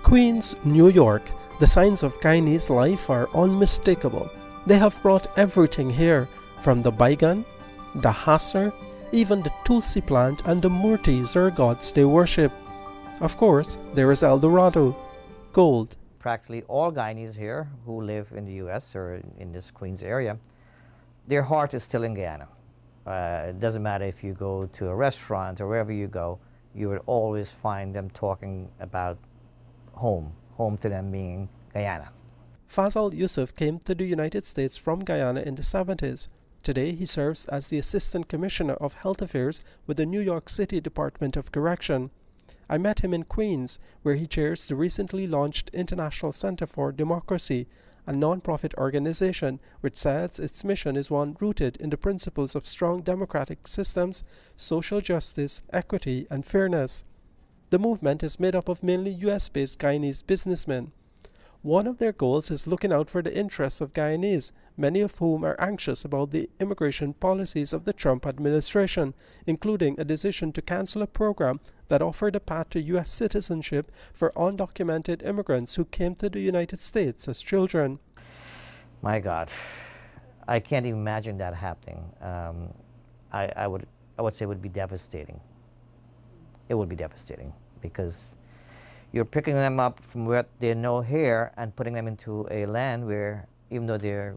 Queens, New York, the signs of Guyanese life are unmistakable. They have brought everything here, from the baigan, the hasser, even the tulsi plant and the murtis or gods they worship. Of course, there is El Dorado, gold. Practically all Guyanese here who live in the U.S. or in this Queens area, their heart is still in Guyana. It doesn't matter if you go to a restaurant or wherever you go, you will always find them talking about home to them being Guyana. Fazal Yusuf came to the United States from Guyana in the 70s. Today he serves as the Assistant Commissioner of Health Affairs with the New York City Department of Correction. I met him in Queens, where he chairs the recently launched International Center for Democracy, a non-profit organization which says its mission is one rooted in the principles of strong democratic systems, social justice, equity, and fairness. The movement is made up of mainly US-based Guyanese businessmen. One of their goals is looking out for the interests of Guyanese, many of whom are anxious about the immigration policies of the Trump administration, including a decision to cancel a program that offered a path to U.S. citizenship for undocumented immigrants who came to the United States as children. My God, I can't even imagine that happening. I would say it would be devastating. It would be devastating because you're picking them up from where they know here and putting them into a land where, even though they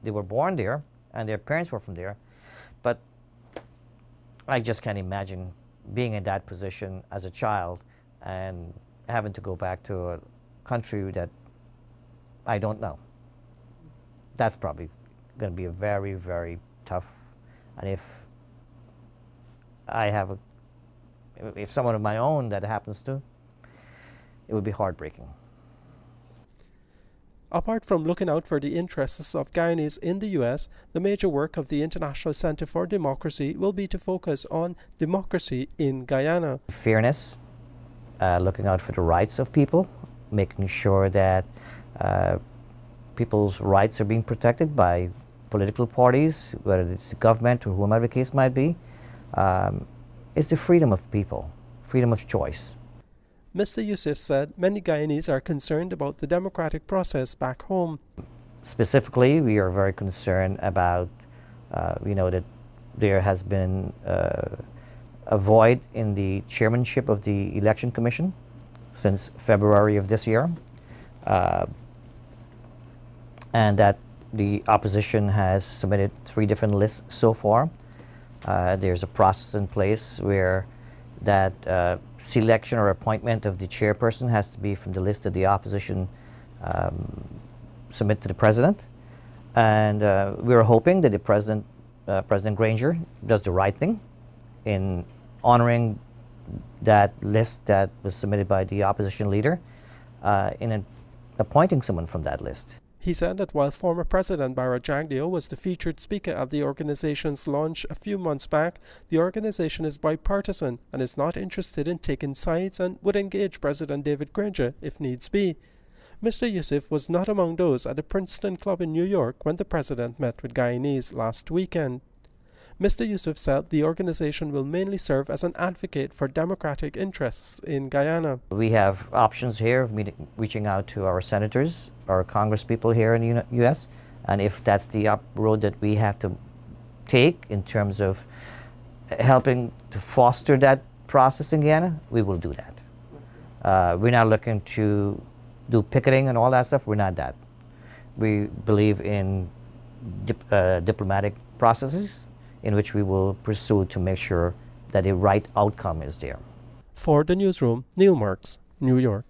were born there and their parents were from there, but I just can't imagine being in that position as a child and having to go back to a country that I don't know. That's probably going to be a very, very tough. And if someone of my own that happens to, it would be heartbreaking. Apart from looking out for the interests of Guyanese in the U.S., the major work of the International Center for Democracy will be to focus on democracy in Guyana. Fairness, looking out for the rights of people, making sure that people's rights are being protected by political parties, whether it's the government or whomever the case might be. It's the freedom of people, freedom of choice. Mr. Yusuf said many Guyanese are concerned about the democratic process back home. Specifically, we are very concerned about, that there has been a void in the chairmanship of the Election Commission since February of this year, and that the opposition has submitted 3 different lists so far. There's a process in place where that selection or appointment of the chairperson has to be from the list that the opposition submit to the president. And we're hoping that the President Granger does the right thing in honoring that list that was submitted by the opposition leader in appointing someone from that list. He said that while former President Barra Jagdeo was the featured speaker at the organization's launch a few months back, the organization is bipartisan and is not interested in taking sides and would engage President David Granger if needs be. Mr. Yusuf was not among those at the Princeton Club in New York when the president met with Guyanese last weekend. Mr. Yusuf said the organization will mainly serve as an advocate for democratic interests in Guyana. We have options here of reaching out to our senators, our congresspeople here in the U.S., and if that's the road that we have to take in terms of helping to foster that process in Guyana, we will do that. We're not looking to do picketing and all that stuff. We're not that. We believe in diplomatic processes in which we will pursue to make sure that a right outcome is there. For the newsroom, Neil Marks, New York.